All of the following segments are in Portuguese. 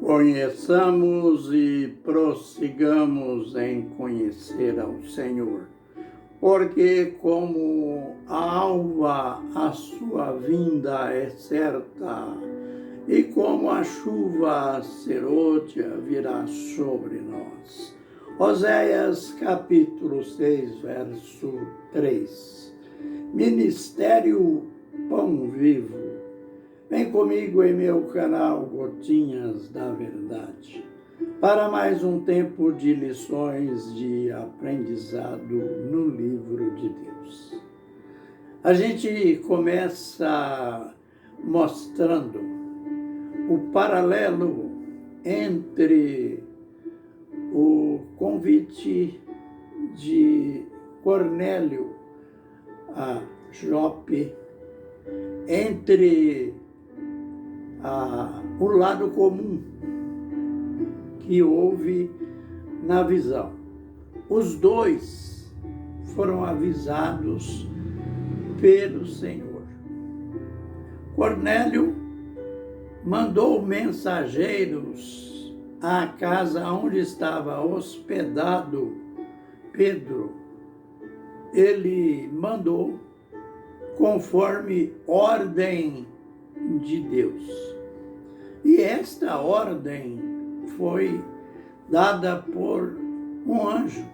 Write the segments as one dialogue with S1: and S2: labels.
S1: Conheçamos e prossigamos em conhecer ao Senhor, porque como a alva a sua vinda é certa, e como a chuva serôdia virá sobre nós. Oséias capítulo 6, verso 3. Ministério Pão Vivo. Vem comigo em meu canal Gotinhas da Verdade, para mais um tempo de lições de aprendizado no livro de Deus. A gente começa mostrando o paralelo entre o convite de Cornélio a Jope, entre o lado comum que houve na visão. Os dois foram avisados pelo Senhor. Cornélio mandou mensageiros à casa onde estava hospedado Pedro. Ele mandou conforme ordem de Deus. E esta ordem foi dada por um anjo.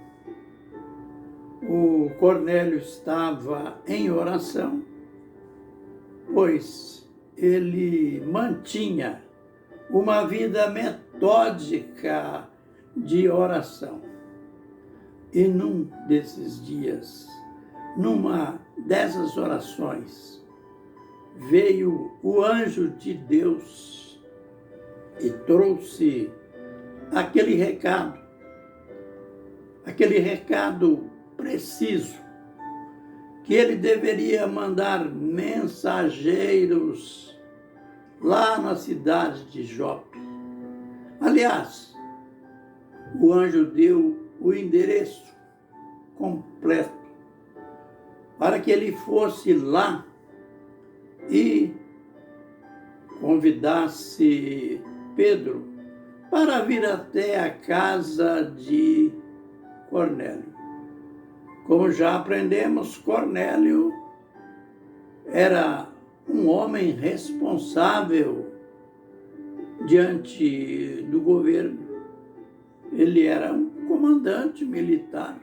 S1: O Cornélio estava em oração, pois ele mantinha uma vida metódica de oração. E num desses dias, numa dessas orações, veio o anjo de Deus e trouxe aquele recado preciso, que ele deveria mandar mensageiros lá na cidade de Jope. Aliás, o anjo deu o endereço completo para que ele fosse lá e convidasse Pedro para vir até a casa de Cornélio. Como já aprendemos, Cornélio era um homem responsável diante do governo. Ele era um comandante militar.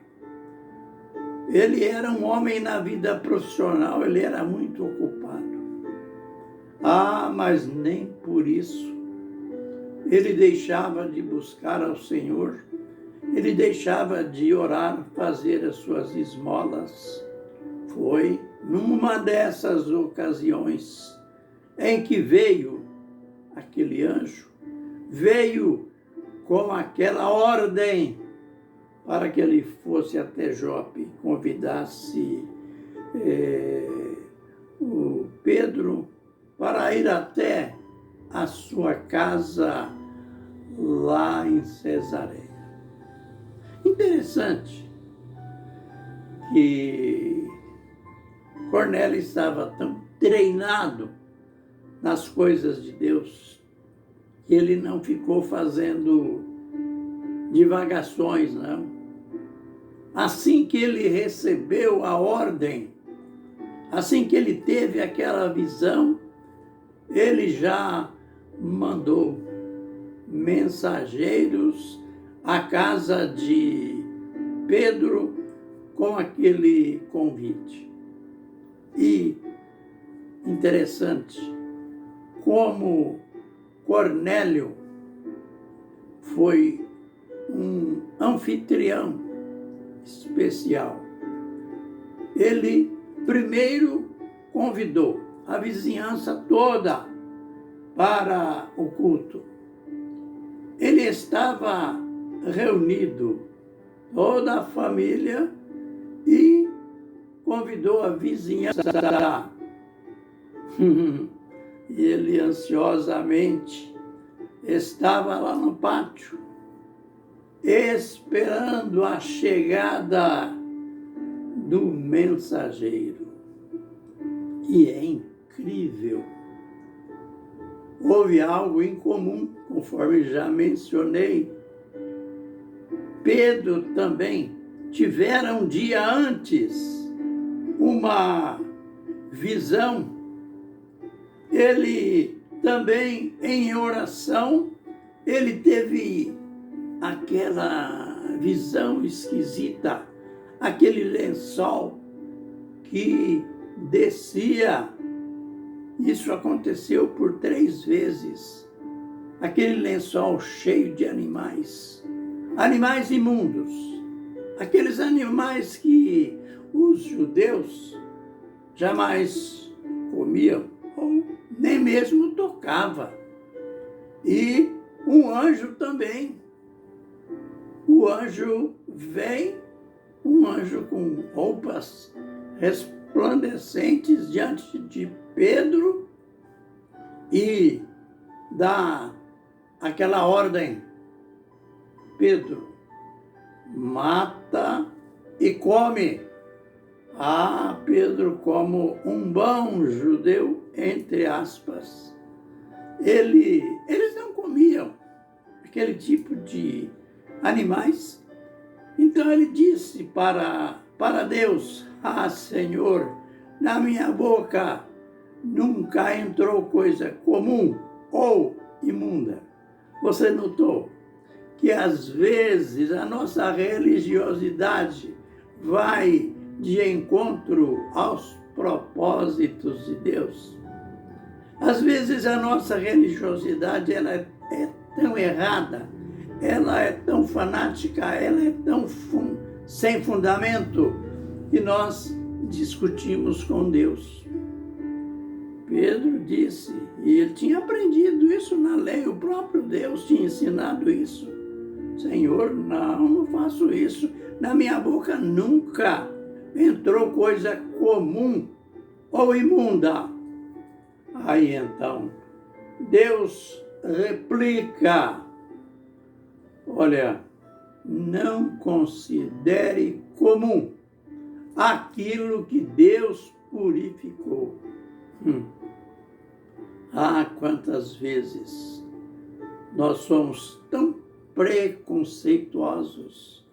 S1: Ele era um homem na vida profissional, ele era muito ocupado. Mas nem por isso ele deixava de buscar ao Senhor, ele deixava de orar, fazer as suas esmolas. Foi numa dessas ocasiões em que veio aquele anjo, veio com aquela ordem para que ele fosse até Jope, convidasse o Pedro para ir até a sua casa lá em Cesareia. Interessante que Cornélio estava tão treinado nas coisas de Deus que ele não ficou fazendo divagações, não. Assim que ele recebeu a ordem, assim que ele teve aquela visão, ele já mandou mensageiros à casa de Pedro com aquele convite. E interessante como Cornélio foi um anfitrião especial. Ele primeiro convidou a vizinhança toda para o culto. Ele estava reunido, toda a família, e convidou a vizinhança. E ele ansiosamente estava lá no pátio, esperando a chegada do mensageiro. E é incrível houve algo em comum, conforme já mencionei. Pedro também tivera um dia antes uma visão. Ele também, em oração, ele teve aquela visão esquisita, aquele lençol que descia. Isso aconteceu por 3 vezes. Aquele lençol cheio de animais imundos, aqueles animais que os judeus jamais comiam, ou nem mesmo tocava. E um anjo também. O anjo vem, um anjo com roupas resplandecentes diante de Pedro e dá aquela ordem: Pedro, mata e come. Ah, Pedro, como um bom judeu, entre aspas, eles não comiam aquele tipo de animais. Então ele disse para Deus: ah, Senhor, na minha boca nunca entrou coisa comum ou imunda. Você notou que às vezes a nossa religiosidade vai de encontro aos propósitos de Deus? Às vezes a nossa religiosidade ela é tão errada, ela é tão fanática, ela é tão sem fundamento, que nós discutimos com Deus. Pedro disse, e ele tinha aprendido isso na lei, o próprio Deus tinha ensinado isso: Senhor, não faço isso, na minha boca nunca entrou coisa comum ou imunda. Aí então, Deus replica: olha, não considere comum aquilo que Deus purificou. Ah, quantas vezes nós somos tão preconceituosos.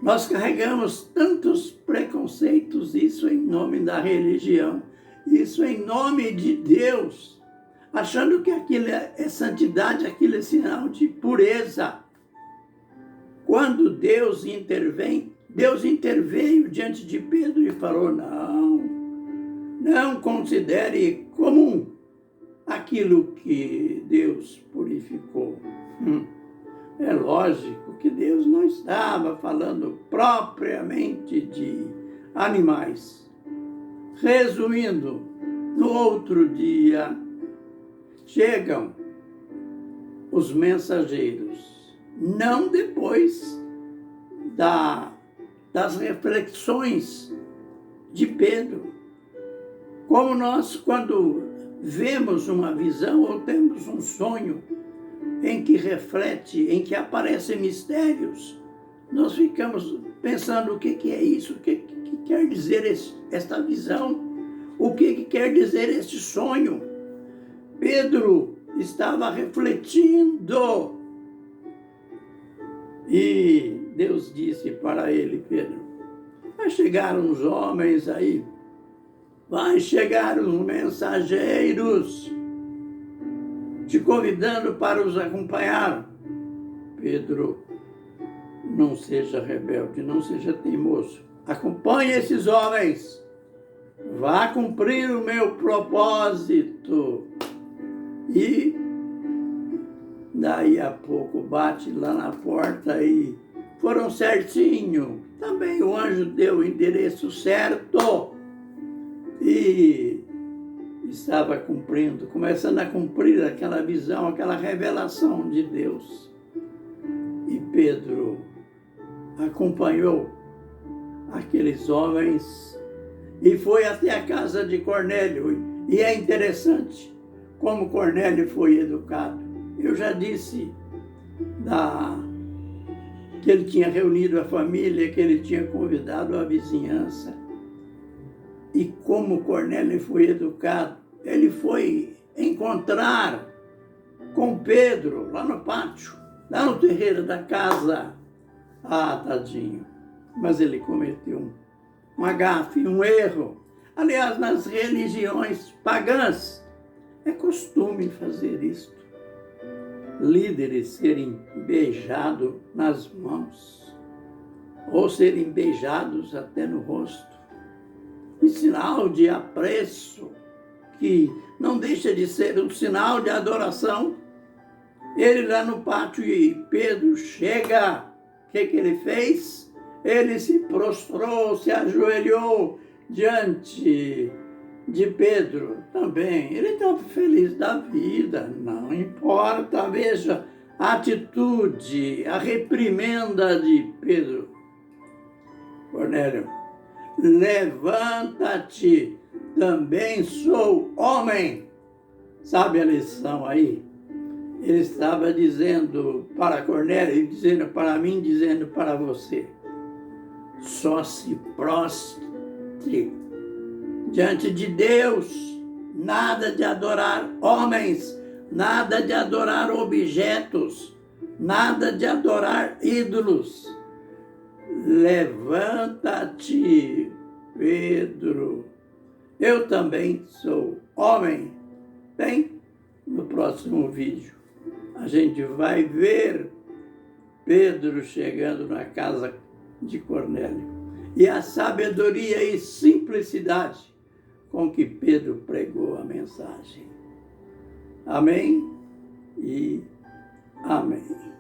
S1: Nós carregamos tantos preconceitos, isso em nome da religião, isso em nome de Deus, achando que aquilo é santidade, aquilo é sinal de pureza. Quando Deus intervém, Deus interveio diante de Pedro e falou: não considere comum aquilo que Deus purificou. É lógico que Deus não estava falando propriamente de animais. Resumindo, no outro dia chegam os mensageiros, não depois das reflexões de Pedro. Como nós, quando vemos uma visão ou temos um sonho em que reflete, em que aparecem mistérios, nós ficamos pensando: o que é isso? O que quer dizer esta visão? O que quer dizer este sonho? Pedro estava refletindo e Deus disse para ele: Pedro, vai chegar uns homens aí, vai chegar os mensageiros te convidando para os acompanhar. Pedro, não seja rebelde, não seja teimoso. Acompanhe esses homens. Vá cumprir o meu propósito. E daí a pouco bate lá na porta e foram certinho. Também o anjo deu o endereço certo. E estava cumprindo, começando a cumprir aquela visão, aquela revelação de Deus. E Pedro acompanhou aqueles homens e foi até a casa de Cornélio. E é interessante como Cornélio foi educado. Eu já disse que ele tinha reunido a família, que ele tinha convidado a vizinhança. E como Cornélio foi educado, ele foi encontrar com Pedro lá no pátio, lá no terreiro da casa. Ah, tadinho, mas ele cometeu uma gafe, um erro. Aliás, nas religiões pagãs, é costume fazer isto. Líderes serem beijados nas mãos, ou serem beijados até no rosto, em sinal de apreço, que não deixa de ser um sinal de adoração. Ele lá no pátio e Pedro chega, o que ele fez? Ele se prostrou, se ajoelhou diante de Pedro também. Ele estava feliz da vida, não importa, veja a atitude, a reprimenda de Pedro. Cornélio, levanta-te, também sou homem. Sabe a lição aí? Ele estava dizendo para Cornélio, dizendo para mim, dizendo para você: só se prostre diante de Deus, nada de adorar homens, nada de adorar objetos, nada de adorar ídolos. Levanta-te, Pedro. Eu também sou homem. Bem, no próximo vídeo a gente vai ver Pedro chegando na casa de Cornélio e a sabedoria e simplicidade com que Pedro pregou a mensagem. Amém e amém.